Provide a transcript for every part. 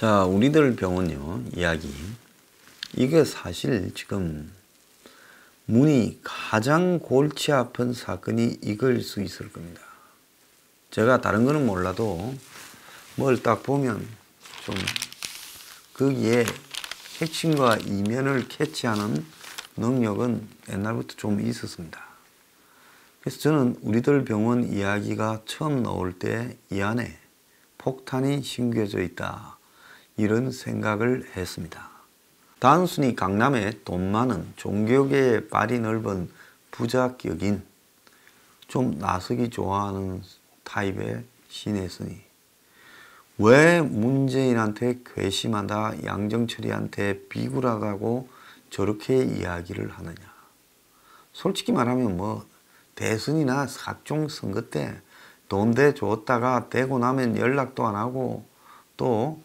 자, 우리들 병원요, 이야기. 이게 사실 지금 문이 가장 골치 아픈 사건이 이거일 수 있을 겁니다. 제가 다른 거는 몰라도 뭘 딱 보면 좀 거기에 핵심과 이면을 캐치하는 능력은 옛날부터 좀 있었습니다. 그래서 저는 우리들 병원 이야기가 처음 나올 때 이 안에 폭탄이 심겨져 있다, 이런 생각을 했습니다. 단순히 강남에 돈 많은 종교계에 발이 넓은 부자격인 좀 나서기 좋아하는 타입의 시내스니 왜 문재인한테 괘씸하다, 양정철이한테 비굴하다고 저렇게 이야기를 하느냐. 솔직히 말하면 뭐 대선이나 각종 선거 때 돈 대 줬다가 되고 나면 연락도 안 하고 또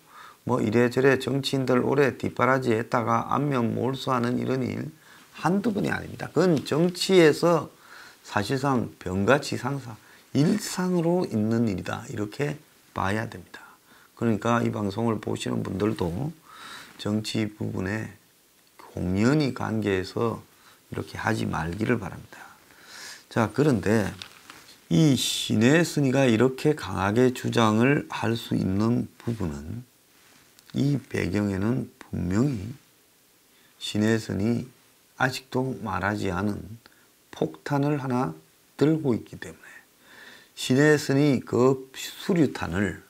뭐 이래저래 정치인들 오래 뒷바라지 했다가 안면 몰수하는 이런 일 한두 번이 아닙니다. 그건 정치에서 사실상 병가치상사, 일상으로 있는 일이다, 이렇게 봐야 됩니다. 그러니까 이 방송을 보시는 분들도 정치 부분에 공연히 관계해서 이렇게 하지 말기를 바랍니다. 자, 그런데 이 시내스니가 이렇게 강하게 주장을 할 수 있는 부분은 이 배경에는 분명히 시내스니 아직도 말하지 않은 폭탄을 하나 들고 있기 때문에 시내스니 그 수류탄을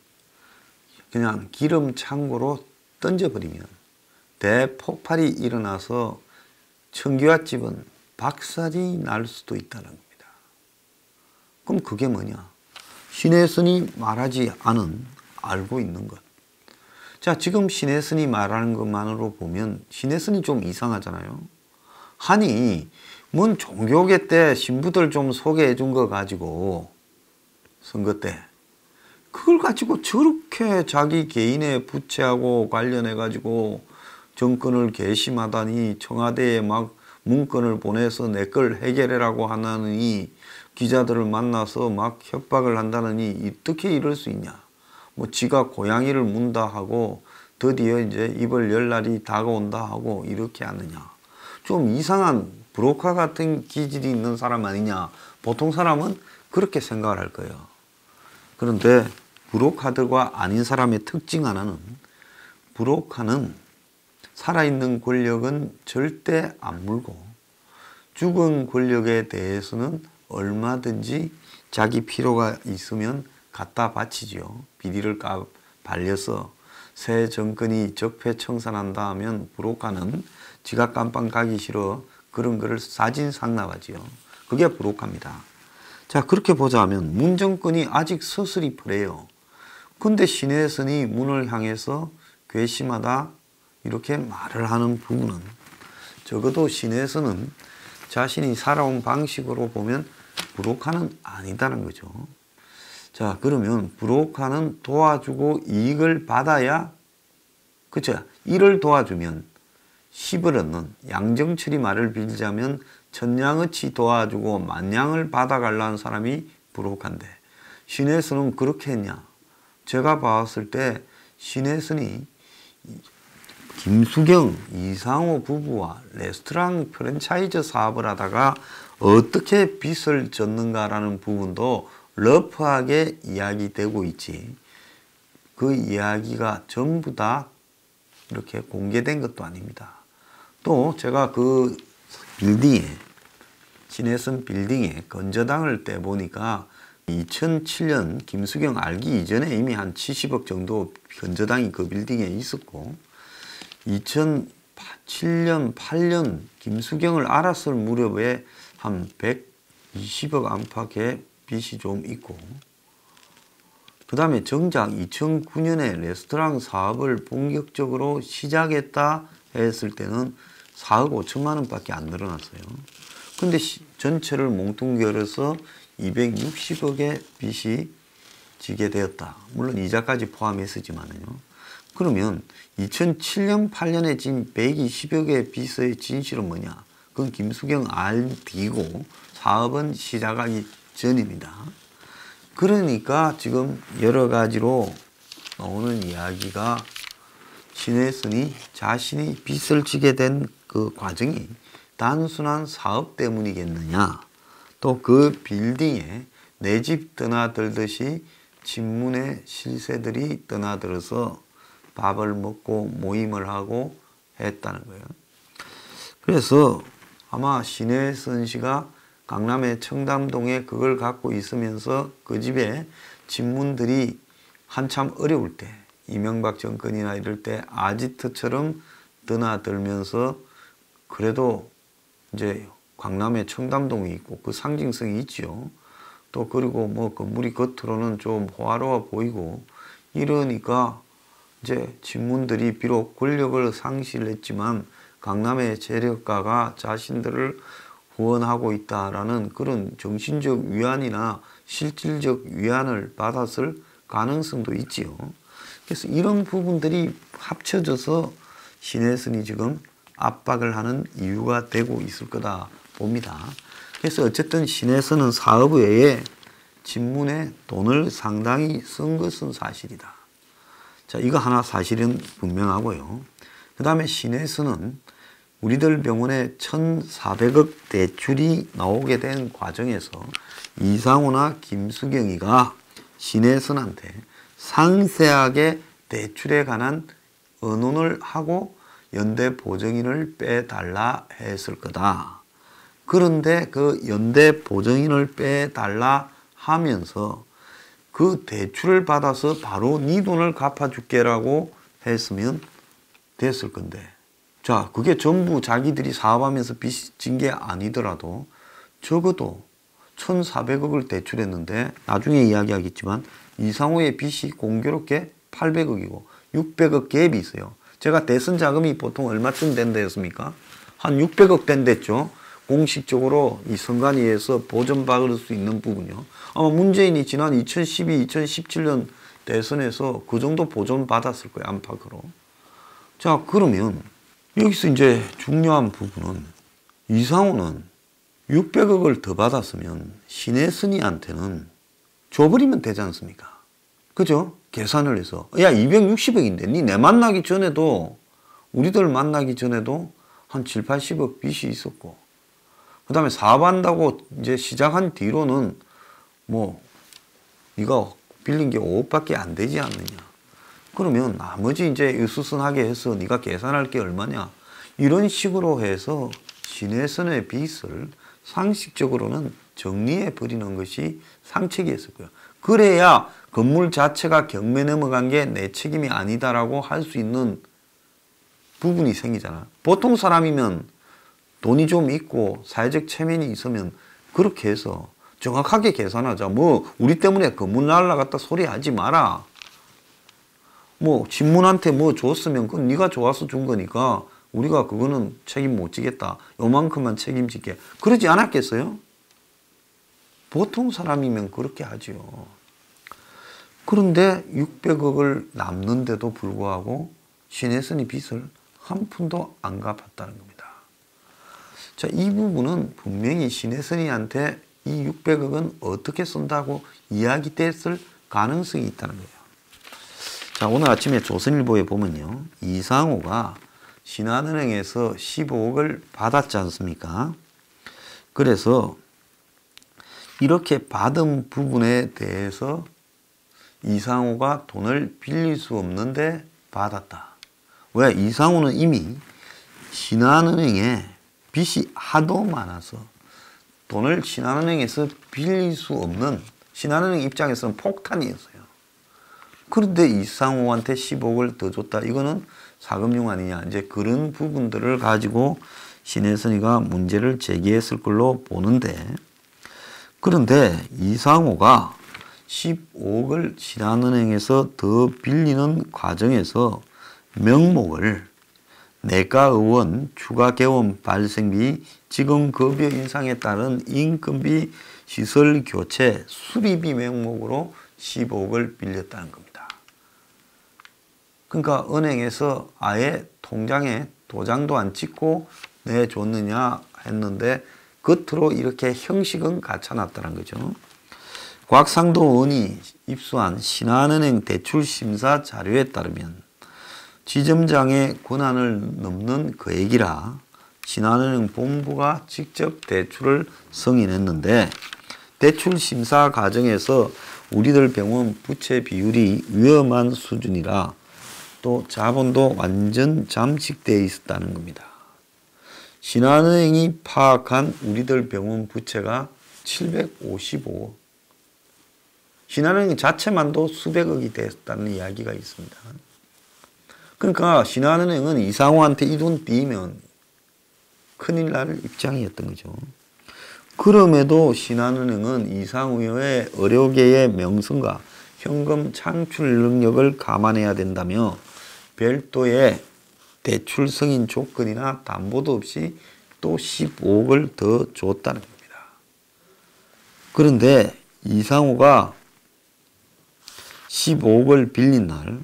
그냥 기름창고로 던져버리면 대폭발이 일어나서 청기와집은 박살이 날 수도 있다는 겁니다. 그럼 그게 뭐냐? 시내스니 말하지 않은 알고 있는 것. 자, 지금 시내스니 말하는 것만으로 보면 시내스니 좀 이상하잖아요. 아니, 뭔 종교계 때 신부들 좀 소개해 준 거 가지고 선거 때 그걸 가지고 저렇게 자기 개인의 부채하고 관련해 가지고 정권을 괘씸하다니 청와대에 막 문건을 보내서 내 걸 해결해라고 하느니 기자들을 만나서 막 협박을 한다느니 어떻게 이럴 수 있냐. 뭐 지가 고양이를 문다 하고 드디어 이제 입을 열 날이 다가온다 하고 이렇게 하느냐. 좀 이상한 브로커 같은 기질이 있는 사람 아니냐. 보통 사람은 그렇게 생각을 할 거예요. 그런데 브로커들과 아닌 사람의 특징 하나는 브로커는 살아있는 권력은 절대 안 물고 죽은 권력에 대해서는 얼마든지 자기 필요가 있으면 갖다 바치죠. 비리를 발려서 새 정권이 적폐청산한다 하면 브로커는 지가 깜빵 가기 싫어 그런 거를 사진 상납하지요. 그게 브로커입니다. 자, 그렇게 보자면 문 정권이 아직 서슬이 퍼래요. 근데 시내스니 문을 향해서 괘씸하다 이렇게 말을 하는 부분은 적어도 시내에서는 자신이 살아온 방식으로 보면 브로커는 아니다는 거죠. 자, 그러면 브로커는 도와주고 이익을 받아야, 그쵸? 이를 도와주면 10을 얻는, 양정철이 말을 빌자면 천냥어치 도와주고 만냥을 받아가려는 사람이 브로커인데 시내에서는 그렇게 했냐? 제가 봤을 때 시내에서는 김수경, 이상호 부부와 레스토랑 프랜차이즈 사업을 하다가 어떻게 빚을 졌는가라는 부분도 러프하게 이야기되고 있지. 그 이야기가 전부 다 이렇게 공개된 것도 아닙니다. 또 제가 그 빌딩에, 신혜선 빌딩에 건저당을 떼보니까 2007년 김수경 알기 이전에 이미 한 70억 정도 건저당이 그 빌딩에 있었고 2007년, 8년 김수경을 알았을 무렵에 한 120억 안팎의 빚이 좀 있고 그 다음에 정작 2009년에 레스토랑 사업을 본격적으로 시작했다 했을 때는 4억 5천만 원밖에 안 늘어났어요. 근데 전체를 몽뚱 걸어서 260억의 빚이 지게 되었다. 물론 이자까지 포함했었지만요. 그러면 2007년, 8년에 진 120억의 빚의 진실은 뭐냐? 그건 김수경 알디고 사업은 시작하기 전입니다. 그러니까 지금 여러 가지로 나오는 이야기가 신혜선이 자신이 빚을 지게 된 그 과정이 단순한 사업 때문이겠느냐. 또 그 빌딩에 내 집 떠나들듯이 친문의 실세들이 떠나들어서 밥을 먹고 모임을 하고 했다는 거예요. 그래서 아마 신혜선 씨가 강남의 청담동에 그걸 갖고 있으면서 그 집에 친문들이 한참 어려울 때, 이명박 정권이나 이럴 때 아지트처럼 드나들면서 그래도 이제 강남에 청담동이 있고 그 상징성이 있지요. 또 그리고 뭐 건물이 겉으로는 좀 호화로워 보이고 이러니까 이제 친문들이 비록 권력을 상실했지만 강남의 재력가가 자신들을 후원하고 있다라는 그런 정신적 위안이나 실질적 위안을 받았을 가능성도 있지요. 그래서 이런 부분들이 합쳐져서 신혜선이 지금 압박을 하는 이유가 되고 있을 거다 봅니다. 그래서 어쨌든 신혜선은 사업 외에 친문에 돈을 상당히 쓴 것은 사실이다. 자, 이거 하나 사실은 분명하고요. 그 다음에 신혜선은 우리들 병원에 1,400억 대출이 나오게 된 과정에서 이상호나 김수경이가 신혜선한테 상세하게 대출에 관한 의논을 하고 연대보증인을 빼달라 했을 거다. 그런데 그 연대보증인을 빼달라 하면서 그 대출을 받아서 바로 네 돈을 갚아줄게라고 했으면 됐을 건데, 자, 그게 전부 자기들이 사업하면서 빚진 게 아니더라도 적어도 1,400억을 대출했는데 나중에 이야기하겠지만 이상호의 빚이 공교롭게 800억이고 600억 갭이 있어요. 제가 대선 자금이 보통 얼마쯤 된다 했습니까? 한 600억 된댔죠. 공식적으로 이 선관위에서 보전받을 수 있는 부분이요. 아마 문재인이 지난 2012, 2017년 대선에서 그 정도 보전받았을 거예요. 안팎으로. 자, 그러면 여기서 이제 중요한 부분은 이상호는 600억을 더 받았으면 신혜선이한테는 줘버리면 되지 않습니까? 그죠? 계산을 해서 야 260억인데 니 내 만나기 전에도 우리들 만나기 전에도 한 7, 80억 빚이 있었고 그 다음에 사업한다고 이제 시작한 뒤로는 뭐 네가 빌린 게 5억밖에 안 되지 않느냐. 그러면 나머지 이제 유수선하게 해서 네가 계산할 게 얼마냐. 이런 식으로 해서 신혜선의 빚을 상식적으로는 정리해 버리는 것이 상책이었을 거예요. 그래야 건물 자체가 경매 넘어간 게 내 책임이 아니다라고 할 수 있는 부분이 생기잖아. 보통 사람이면 돈이 좀 있고 사회적 체면이 있으면 그렇게 해서 정확하게 계산하자. 뭐 우리 때문에 건물 날라갔다 소리 하지 마라. 뭐 친문한테 뭐 줬으면 그건 네가 좋아서 준 거니까 우리가 그거는 책임 못 지겠다. 요만큼만 책임질게. 그러지 않았겠어요? 보통 사람이면 그렇게 하지요. 그런데 600억을 남는데도 불구하고 신혜선이 빚을 한 푼도 안 갚았다는 겁니다. 자, 이 부분은 분명히 신혜선이한테 이 600억은 어떻게 쓴다고 이야기됐을 가능성이 있다는 거예요. 자, 오늘 아침에 조선일보에 보면요. 이상호가 신한은행에서 15억을 받았지 않습니까? 그래서 이렇게 받은 부분에 대해서 이상호가 돈을 빌릴 수 없는데 받았다. 왜? 이상호는 이미 신한은행에 빚이 하도 많아서 돈을 신한은행에서 빌릴 수 없는 신한은행 입장에서는 폭탄이었어요. 그런데 이상호한테 10억을 더 줬다. 이거는 사금융 아니냐. 이제 그런 부분들을 가지고 신혜선이가 문제를 제기했을 걸로 보는데, 그런데 이상호가 15억을 신한은행에서 더 빌리는 과정에서 명목을 내과의원 추가 개원 발생비, 직원급여 인상에 따른 인건비, 시설 교체, 수리비 명목으로 15억을 빌렸다는 겁니다. 그러니까 은행에서 아예 통장에 도장도 안 찍고 내줬느냐 했는데 겉으로 이렇게 형식은 갖춰놨다는 거죠. 곽상도 의원이 입수한 신한은행 대출심사 자료에 따르면 지점장의 권한을 넘는 거액이라 신한은행 본부가 직접 대출을 승인했는데 대출 심사 과정에서 우리들 병원 부채 비율이 위험한 수준이라 또 자본도 완전 잠식되어 있었다는 겁니다. 신한은행이 파악한 우리들 병원 부채가 755억. 신한은행 자체만도 수백억이 됐다는 이야기가 있습니다. 그러니까 신한은행은 이상호한테 이 돈 띄면 큰일 날 입장이었던 거죠. 그럼에도 신한은행은 이상우의 의료계의 명성과 현금 창출 능력을 감안해야 된다며 별도의 대출 승인 조건이나 담보도 없이 또 15억을 더 줬다는 겁니다. 그런데 이상우가 15억을 빌린 날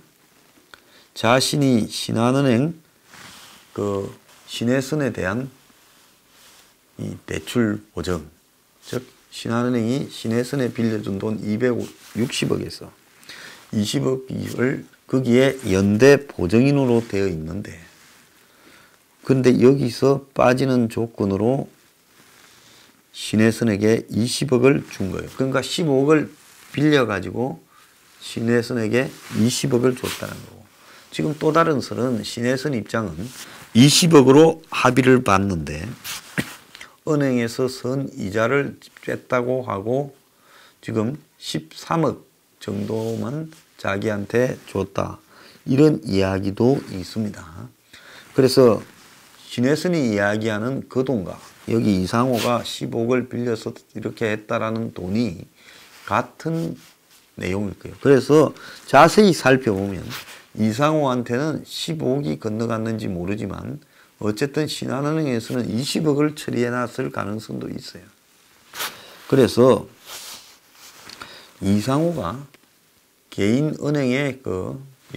자신이 신한은행 신혜선에 대한 이 대출 보증, 즉 신한은행이 신혜선에 빌려준 돈 260억에서 20억을 거기에 연대 보증인으로 되어 있는데 그런데 여기서 빠지는 조건으로 신혜선에게 20억을 준 거예요. 그러니까 15억을 빌려가지고 신혜선에게 20억을 줬다는 거고 지금 또 다른 설은 신혜선 입장은 20억으로 합의를 받는데 은행에서 선 이자를 뺐다고 하고 지금 13억 정도만 자기한테 줬다. 이런 이야기도 있습니다. 그래서 신혜선이 이야기하는 그 돈과 여기 이상호가 15억을 빌려서 이렇게 했다라는 돈이 같은 내용일 거예요. 그래서 자세히 살펴보면 이상호한테는 15억이 건너갔는지 모르지만 어쨌든 신한은행에서는 20억을 처리해놨을 가능성도 있어요. 그래서 이상호가 개인 은행에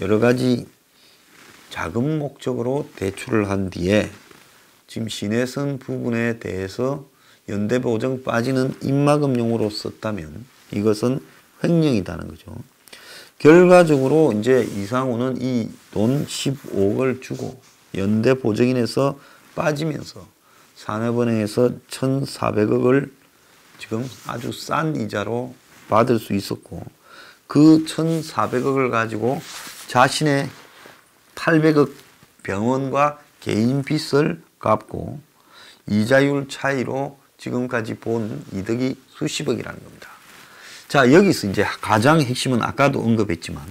여러 가지 자금 목적으로 대출을 한 뒤에 지금 신혜선 부분에 대해서 연대보증 빠지는 입막음용으로 썼다면 이것은 횡령이라는 거죠. 결과적으로 이제 이상호는 이 돈 15억을 주고 연대보증인에서 빠지면서 산업은행에서 1,400억을 지금 아주 싼 이자로 받을 수 있었고 그 1,400억을 가지고 자신의 800억 병원과 개인 빚을 갚고 이자율 차이로 지금까지 본 이득이 수십억이라는 겁니다. 자, 여기서 이제 가장 핵심은 아까도 언급했지만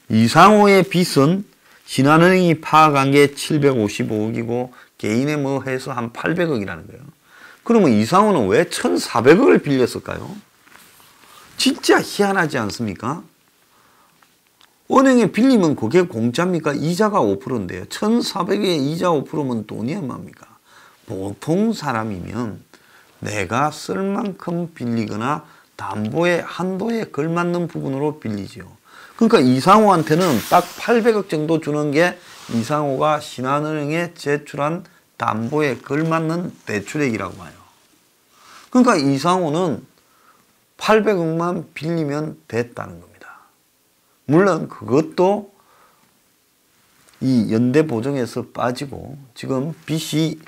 이상호의 빚은 신한은행이 파악한 게 755억이고 개인의 뭐 해서 한 800억이라는 거예요. 그러면 이상호는 왜 1,400억을 빌렸을까요? 진짜 희한하지 않습니까? 은행에 빌리면 그게 공짜입니까? 이자가 5%인데요. 1,400에 이자 5%면 돈이 얼마입니까? 보통 사람이면 내가 쓸 만큼 빌리거나 담보의 한도에 걸맞는 부분으로 빌리죠. 그러니까 이상호한테는 딱 800억 정도 주는 게 이상호가 신한은행에 제출한 담보에 걸맞는 대출액이라고 봐요. 그러니까 이상호는 800억만 빌리면 됐다는 겁니다. 물론 그것도 이 연대보증에서 빠지고 지금 빚이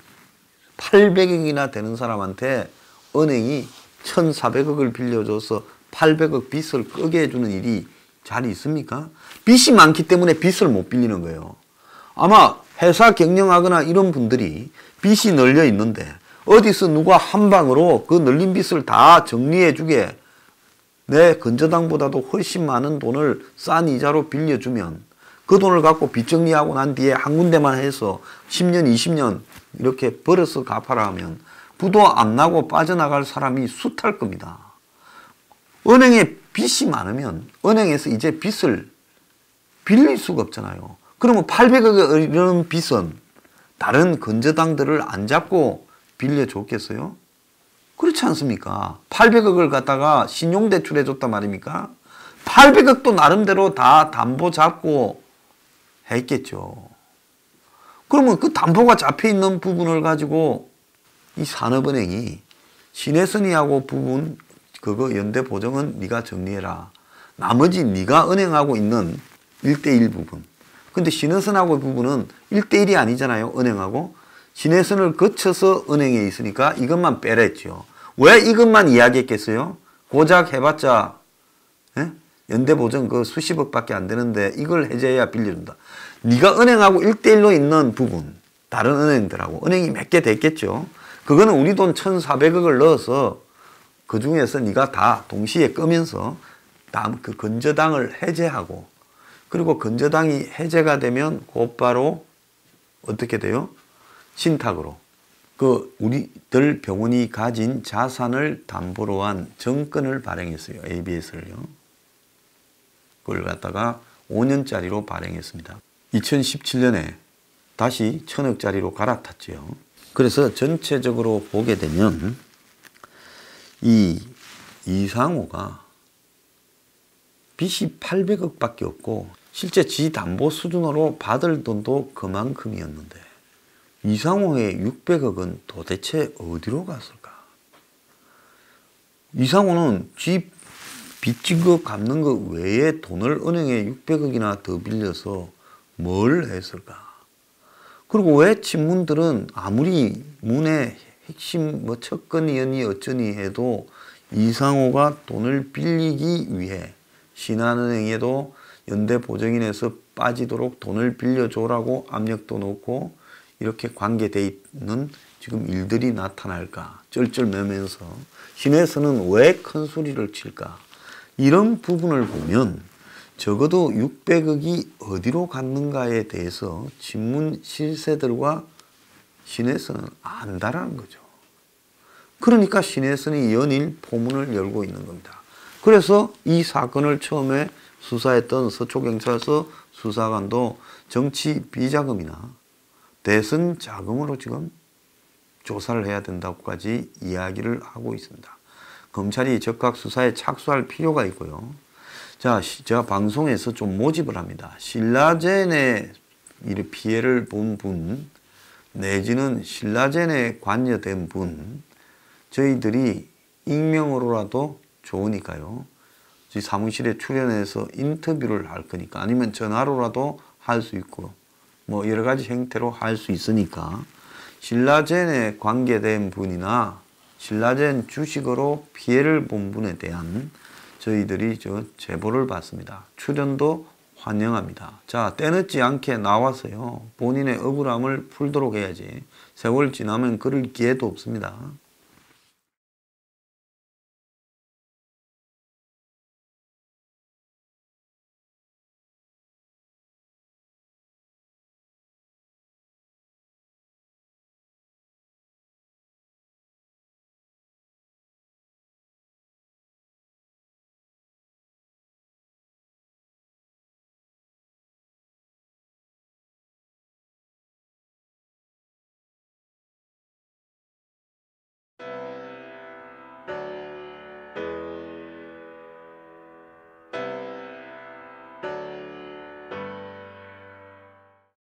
800억이나 되는 사람한테 은행이 1,400억을 빌려줘서 800억 빚을 끄게 해주는 일이 잘 있습니까? 빚이 많기 때문에 빚을 못 빌리는 거예요. 아마 회사 경영하거나 이런 분들이 빚이 널려 있는데 어디서 누가 한 방으로 그 널린 빚을 다 정리해 주게 내 건저당보다도 훨씬 많은 돈을 싼 이자로 빌려주면 그 돈을 갖고 빚 정리하고 난 뒤에 한 군데만 해서 10년, 20년 이렇게 벌어서 갚아라 하면 부도 안 나고 빠져나갈 사람이 숱할 겁니다. 은행에 빚이 많으면 은행에서 이제 빚을 빌릴 수가 없잖아요. 그러면 800억에 이르는 빚은 다른 건저당들을 안 잡고 빌려줬겠어요? 그렇지 않습니까? 800억을 갖다가 신용대출해 줬단 말입니까? 800억도 나름대로 다 담보 잡고 했겠죠. 그러면 그 담보가 잡혀 있는 부분을 가지고 이 산업은행이 신혜선이하고 부분 그거 연대보증은 네가 정리해라. 나머지 네가 은행하고 있는 1대1 부분 근데 신혜선하고 부부는 1대1이 아니잖아요. 은행하고. 신혜선을 거쳐서 은행에 있으니까 이것만 빼랬죠. 왜 이것만 이야기했겠어요? 고작 해봤자 예? 연대보증 그 수십억밖에 안 되는데 이걸 해제해야 빌려준다. 네가 은행하고 1대1로 있는 부분, 다른 은행들하고 은행이 몇 개 됐겠죠. 그거는 우리 돈 1,400억을 넣어서 그 중에서 네가 다 동시에 끄면서 다음 그 건저당을 해제하고, 그리고 건저당이 해제가 되면 곧바로 어떻게 돼요? 신탁으로 그 우리들 병원이 가진 자산을 담보로 한 정권을 발행했어요. ABS를요. 그걸 갖다가 5년짜리로 발행했습니다. 2017년에 다시 1,000억짜리로 갈아탔죠. 그래서 전체적으로 보게 되면 이 이상호가 빚이 800억밖에 없고 실제 지 담보 수준으로 받을 돈도 그만큼이었는데 이상호의 600억은 도대체 어디로 갔을까? 이상호는 지 빚진 거 갚는 거 외에 돈을 은행에 600억이나 더 빌려서 뭘 했을까? 그리고 왜 친문들은 아무리 문의 핵심 뭐 척건이었니 어쩌니 해도 이상호가 돈을 빌리기 위해 신한은행에도 연대보증인에서 빠지도록 돈을 빌려줘라고 압력도 놓고 이렇게 관계돼 있는 지금 일들이 나타날까? 쩔쩔매면서 신혜선은 왜 큰 소리를 칠까? 이런 부분을 보면 적어도 600억이 어디로 갔는가에 대해서 친문 실세들과 신혜선은 안다라는 거죠. 그러니까 신혜선이 연일 포문을 열고 있는 겁니다. 그래서 이 사건을 처음에 수사했던 서초경찰서 수사관도 정치 비자금이나 대선 자금으로 지금 조사를 해야 된다고까지 이야기를 하고 있습니다. 검찰이 적극 수사에 착수할 필요가 있고요. 자, 제가 방송에서 좀 모집을 합니다. 신라젠의 피해를 본 분, 내지는 신라젠에 관여된 분, 저희들이 익명으로라도 좋으니까요. 저희 사무실에 출연해서 인터뷰를 할 거니까, 아니면 전화로라도 할 수 있고, 뭐 여러 가지 형태로 할 수 있으니까 신라젠에 관계된 분이나 신라젠 주식으로 피해를 본 분에 대한 저희들이 제보를 받습니다. 출연도 환영합니다. 자, 때늦지 않게 나와서요. 본인의 억울함을 풀도록 해야지. 세월 지나면 그럴 기회도 없습니다.